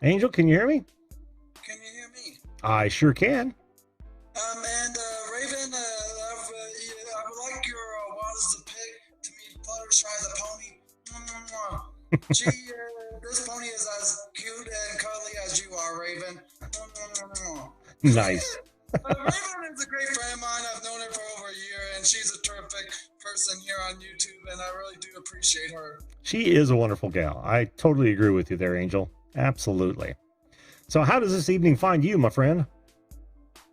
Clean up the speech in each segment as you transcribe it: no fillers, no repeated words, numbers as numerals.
Angel, can you hear me? Can you hear me? I sure can. And Raven, I would like your What is the Pig to meet Fluttershy the Pony. She, this pony is as cute and cuddly as you are, Raven. Nice. Raven is a great friend of mine. I've known her for over a year, and she's a terrific person here on YouTube, and I really do appreciate her. She is a wonderful gal. I totally agree with you there, Angel. Absolutely. So how does this evening find you, my friend?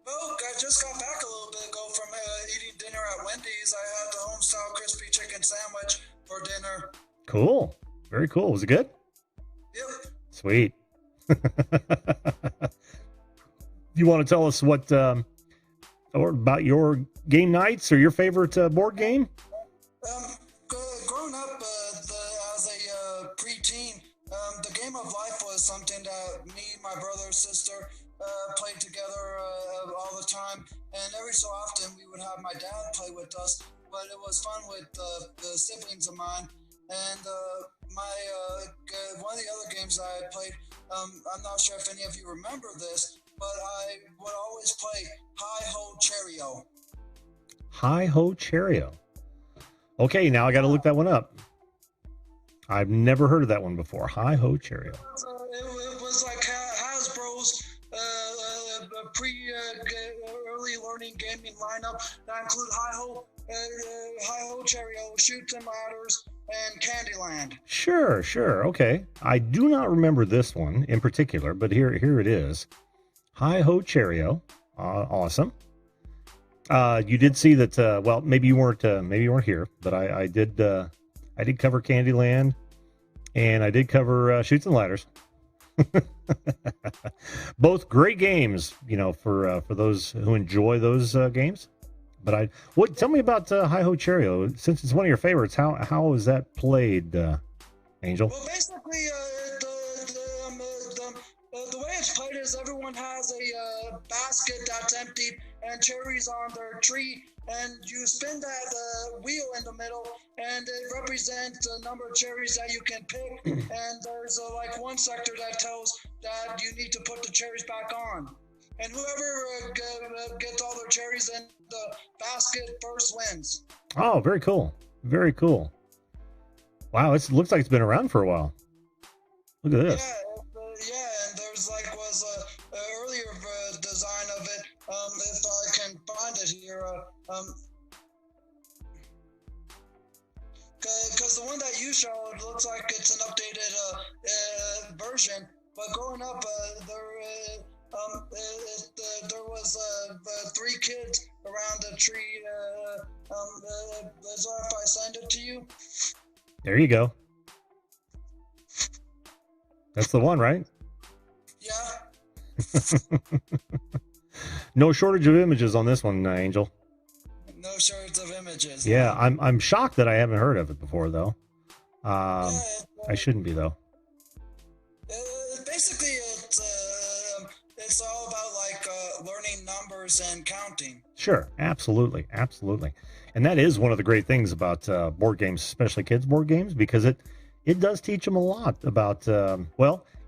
Well, I just got back a little bit ago from eating dinner at Wendy's. I had the home-style crispy chicken sandwich for dinner. Cool. Very cool. Was it good? Yep. Sweet. You want to tell us what or about your game nights or your favorite board game? Growing up as a preteen, the game of life was something that me, my brother, sister played together all the time. And every so often we would have my dad play with us, but it was fun with the siblings of mine. And one of the other games I had played, I'm not sure if any of you remember this, but I would always play Hi-Ho Cherry-O. Hi-Ho Cherry-O. Okay, now I got to look that one up. I've never heard of that one before. Hi-Ho Cherry-O. It was like Hasbro's early learning gaming lineup that include Hi-Ho Cherry-O, Shoots and Ladders, and Candyland. Sure. Okay. I do not remember this one in particular, but here it is. Hi-Ho Cherry-O. Awesome. You did see that. Well, maybe you weren't here, but I did cover Candyland, and I did cover Shoots and Ladders. Both great games, for those who enjoy those games. But tell me about Hi-Ho Cherry-O, since it's one of your favorites. How is that played, Angel? Well, basically, the way it's played is everyone has a basket that's empty and cherries on their tree, and you spin that wheel in the middle, and it represents the number of cherries that you can pick. And there's like one sector that tells that you need to put the cherries back on. And whoever gets all their cherries in the basket first wins. Oh, very cool. Very cool. Wow, it looks like it's been around for a while. Look at this. Yeah, and there's was a earlier design of it. If I can find it here, because the one that you showed looks like it's an updated version. But growing up, there was 3 kids around the tree. Is that if I send it to you? There you go. That's the one, right? Yeah. No shortage of images on this one, Angel. No shortage of images. Yeah, I'm shocked that I haven't heard of it before, though. I shouldn't be, though. Basically, it's all about learning numbers and counting. Sure, absolutely. And that is one of the great things about board games, especially kids' board games, because it does teach them a lot about,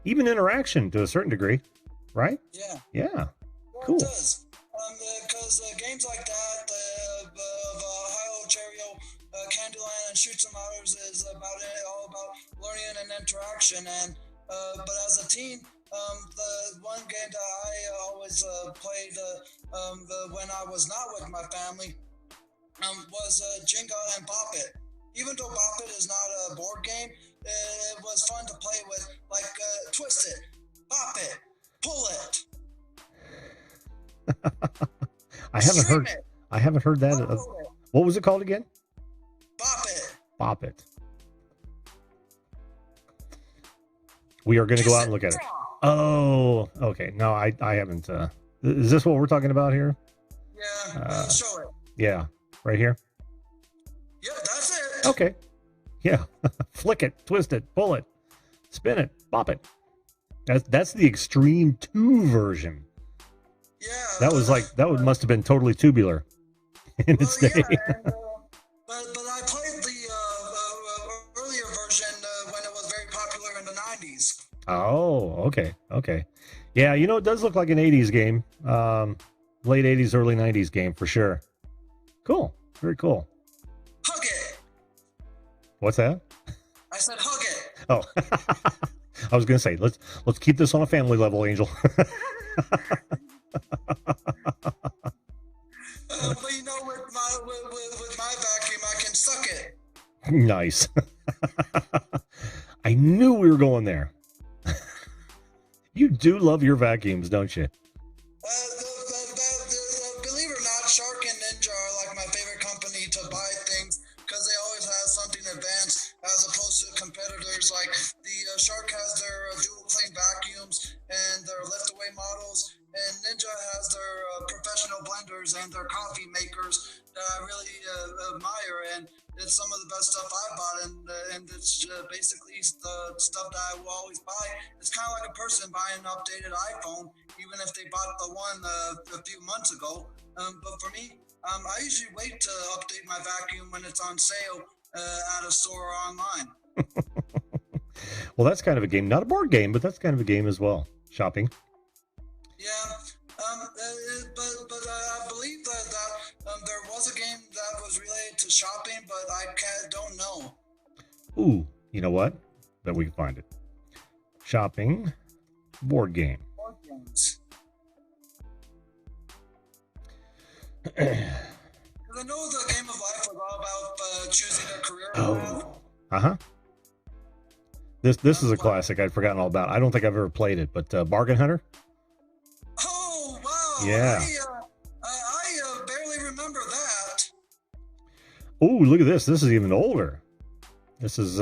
even interaction to a certain degree, right? Yeah. Well, cool. It does. Because games like that, of Hi-Ho Cherry-O, Candyland, and Shoots and Ladders is all about learning and interaction. And but as a teen, the one game that I always played when I was not with my family was Jenga and Bop It. Even though Bop It is not a board game, it was fun to play with, twist it, bop it, pull it. I haven't heard that. What was it called again? Bop It. We are going to go out and look at it. Oh, okay. No, I haven't. Is this what we're talking about here? Yeah, show it. Yeah, right here. Yeah, that's it. Okay. Yeah. Flick it, twist it, pull it, spin it, bop it. That's the Extreme 2 version. Yeah. That must have been totally tubular in its day. Yeah, but I played the earlier version when it was very popular in the 90s. Oh, okay, okay. Yeah, you know, it does look like an 80s game. Late 80s, early 90s game for sure. Cool. Very cool. Hug it. What's that? I said hug it. Oh, I was gonna say let's keep this on a family level, Angel. But you know, with my vacuum, I can suck it. Nice. I knew we were going there. You do love your vacuums, don't you? Believe it or not, Shark and Ninja are like my favorite company to buy things because they always have something advanced as opposed to competitors. Like the Shark has their dual clean vacuums and their lift away models, and Ninja has their professional blenders and their coffee makers that I really admire. And it's some of the best stuff I bought, and it's basically the stuff that I will always buy. It's kind of like a person buying an updated iPhone, even if they bought the one a few months ago. But for me, I usually wait to update my vacuum when it's on sale at a store or online. Well, that's kind of a game, not a board game, but that's kind of a game as well. Shopping. Yeah, but I believe that there was a game that was related to shopping, but I don't know. Ooh, you know what? Bet we can find it. Shopping board game. Board games. Because I know the Game of Life was all about choosing a career path. Uh-huh. This is a classic I'd forgotten all about. I don't think I've ever played it, but Bargain Hunter? Oh, wow. Yeah. I barely remember that. Oh, look at this. This is even older. This is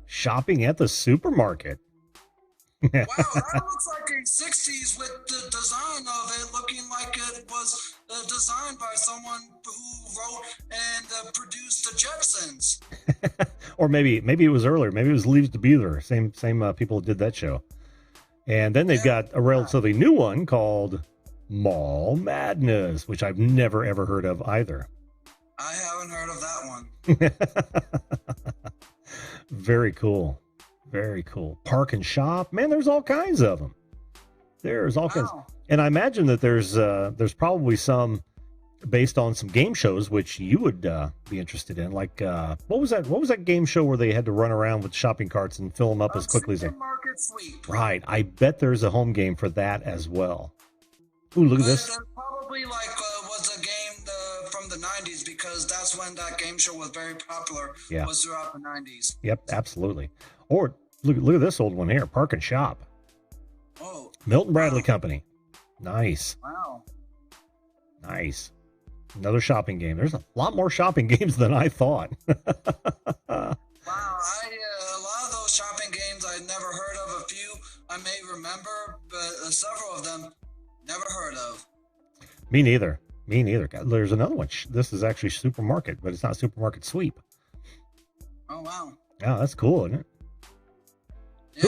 shopping at the supermarket. Wow, that looks like a 60s with the design of it looking like it was designed by someone who wrote and produced the Jetsons. Or maybe it was earlier. Maybe it was Leaves to Beaver. Same people did that show. And then they've got a relatively new one called Mall Madness, which I've never ever heard of either. I haven't heard of that one. Very cool. Very cool. Park and Shop. Man, there's all kinds of them. There's all kinds. And I imagine that there's probably some based on some game shows which you would be interested in. Like what was that game show where they had to run around with shopping carts and fill them up as quickly as they Supermarket Sweep. Right. I bet there's a home game for that as well. Ooh, look at this. There's probably was a game from the 90s because that's when that game show was very popular. Yeah. Was throughout the 90s. Yep, absolutely. Or look at this old one here, Park and Shop. Oh. Milton Bradley Company. Nice. Wow. Nice. Another shopping game. There's a lot more shopping games than I thought. Wow, a lot of those shopping games I'd never heard of. A few I may remember, but several of them never heard of. Me neither. God, there's another one. This is actually Supermarket, but it's not Supermarket Sweep. Oh, wow. Yeah, that's cool, isn't it? Yeah.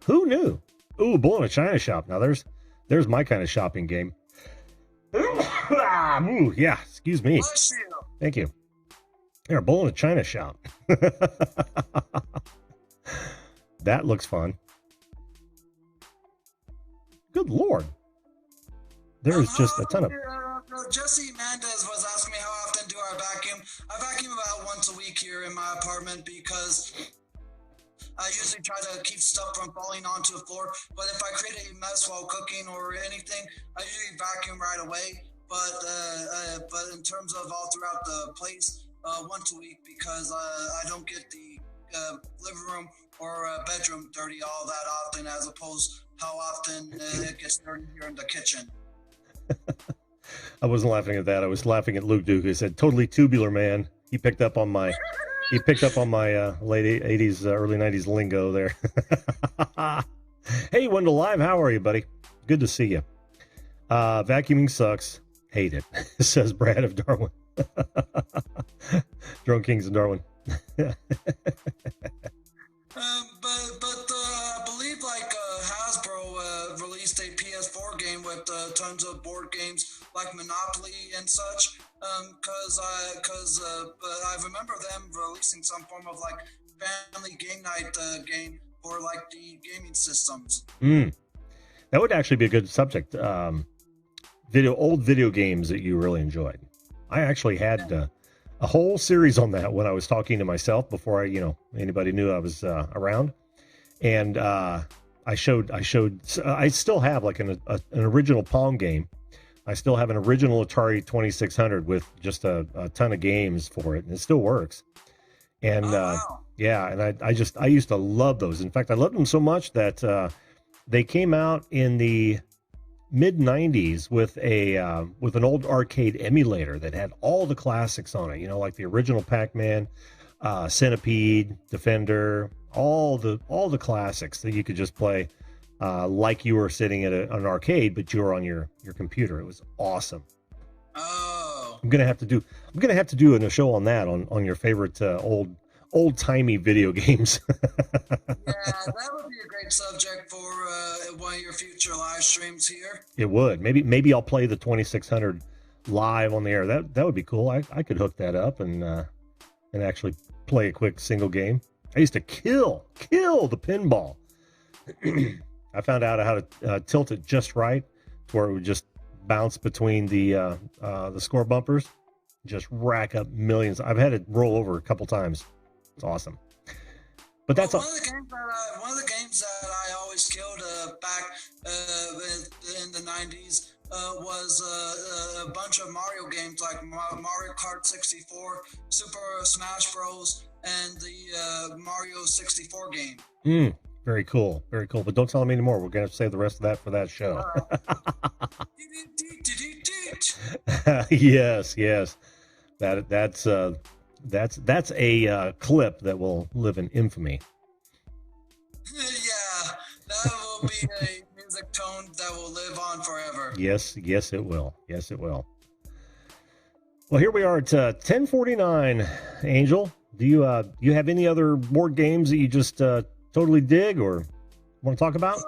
Who knew? Ooh, Bull in a China Shop. Now there's my kind of shopping game. Ooh, yeah, excuse me. Bless you. Thank you. Here, Bull in a China Shop. That looks fun. Good Lord. There's just a ton of... Jesse Mendez was asking me how often do I vacuum. I vacuum about once a week here in my apartment because I usually try to keep stuff from falling onto the floor. But if I create a mess while cooking or anything, I usually vacuum right away. But in terms of all throughout the place, once a week because I don't get the living room or bedroom dirty all that often, as opposed how often it gets dirty here in the kitchen. I wasn't laughing at that. I was laughing at Luke Duke. He said, "Totally tubular, man." He picked up on my late 80s, early 90s lingo there. Hey, Wendell Live, how are you, buddy? Good to see you. Vacuuming sucks. Hate it, says Brad of Darwin. Drone Kings of Darwin. But I believe Hasbro released a PS4 game with tons of board games like Monopoly and such. Because I remember them releasing some form of like family game night game for like the gaming systems. That would actually be a good subject. Old video games that you really enjoyed. I actually had a whole series on that when I was talking to myself before anybody knew I was around, and I still have like an original Pong game. I still have an original Atari 2600 with just a ton of games for it, and it still works. And wow. yeah, and I used to love those. In fact, I loved them so much that they came out in the mid 90s with an old arcade emulator that had all the classics on it. Like the original Pac-Man, Centipede, Defender, all the classics that you could just play like you were sitting at an arcade, but you were on your computer. It was awesome. Oh. I'm gonna have to do a show on that on your favorite old timey video games. Yeah, that would be a great subject for one of your future live streams here. It would. Maybe I'll play the 2600 live on the air. That would be cool. I could hook that up and actually play a quick single game. I used to kill the pinball. I found out how to tilt it just right to where it would just bounce between the score bumpers, just rack up millions. I've had it roll over a couple times. It's awesome. But that's one of the games that I always killed back in the 90s was a bunch of Mario games like Mario Kart 64, Super Smash Bros, and the Mario 64 game. Very cool. Very cool. But don't tell me anymore. We're going to have to save the rest of that for that show. Yes. That's a clip that will live in infamy. Yeah, that will be a music tone that will live on forever. Yes, it will. Yes, it will. Well, here we are at 10:49. Angel, do you have any other board games that you just totally dig or want to talk about? The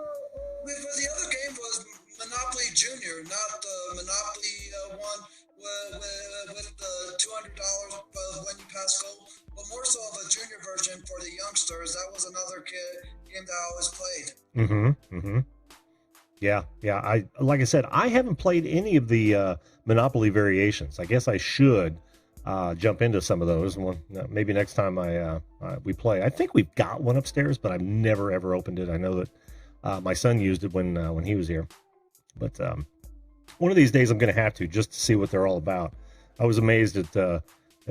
other game was Monopoly Junior, not the Monopoly one with the $200 when you pass go, but more so of a junior version for the youngsters. That was another game that I always played. Yeah. Like I said, I haven't played any of the Monopoly variations. I guess I should jump into some of those. Maybe next time we play. I think we've got one upstairs, but I've never ever opened it. I know that my son used it when he was here, but one of these days I'm going to have to, just to see what they're all about. I was amazed at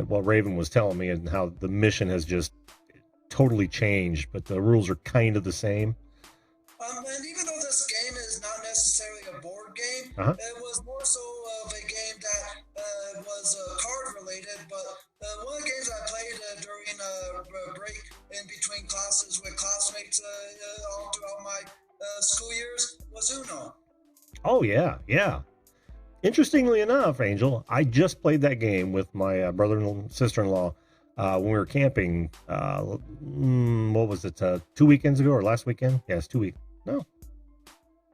what Raven was telling me and how the mission has just totally changed, but the rules are kind of the same. And even though this game is not necessarily a board game, it was more so of a game that was card related. But one of the games I played during a break in between classes with classmates all throughout my school years was Uno. Oh, yeah. Interestingly enough, Angel, I just played that game with my brother and sister-in-law when we were camping. What was it? 2 weekends ago or last weekend? Yeah, it's 2 weeks. No,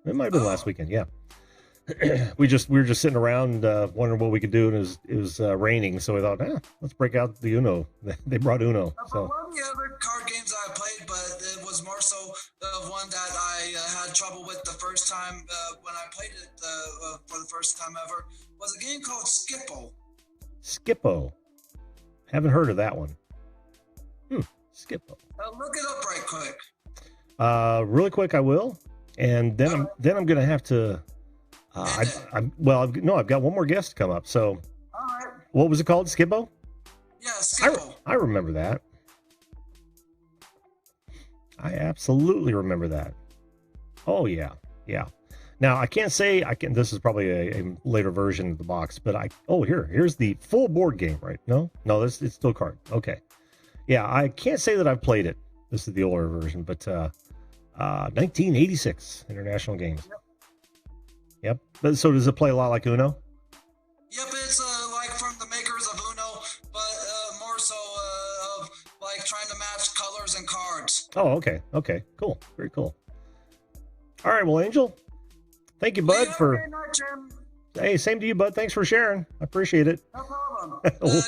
it might have been last weekend. Yeah, we were just sitting around wondering what we could do, and it was raining, so we thought, let's break out the Uno. They brought Uno. So one of the other card games I played, but it was more so one that I had trouble with the first time when I played it for the first time ever, was a game called Skippo. Skippo, haven't heard of that one. Skippo. Look it up right quick. Really quick, I will, and then I'm gonna have to. I've got one more guest to come up. So, all right. What was it called? Skippo? Yeah, Skippo. I remember that. I absolutely remember that. Oh yeah. Now I can't say I can. This is probably a later version of the box, but here's the full board game, right? No, it's still card. Okay. Yeah, I can't say that I've played it. This is the older version, but 1986 International Games. Yep. So does it play a lot like Uno? Yep, it's like from the makers of Uno, but more so of like trying to match colors and cards. Oh, okay. Cool. Very cool. All right, well, Angel, thank you, bud, for... Hey, same to you, bud. Thanks for sharing. I appreciate it. No problem.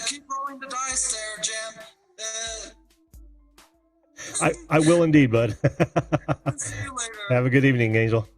Keep rolling the dice there, Jim. I will indeed, bud. See you later. Have a good evening, Angel.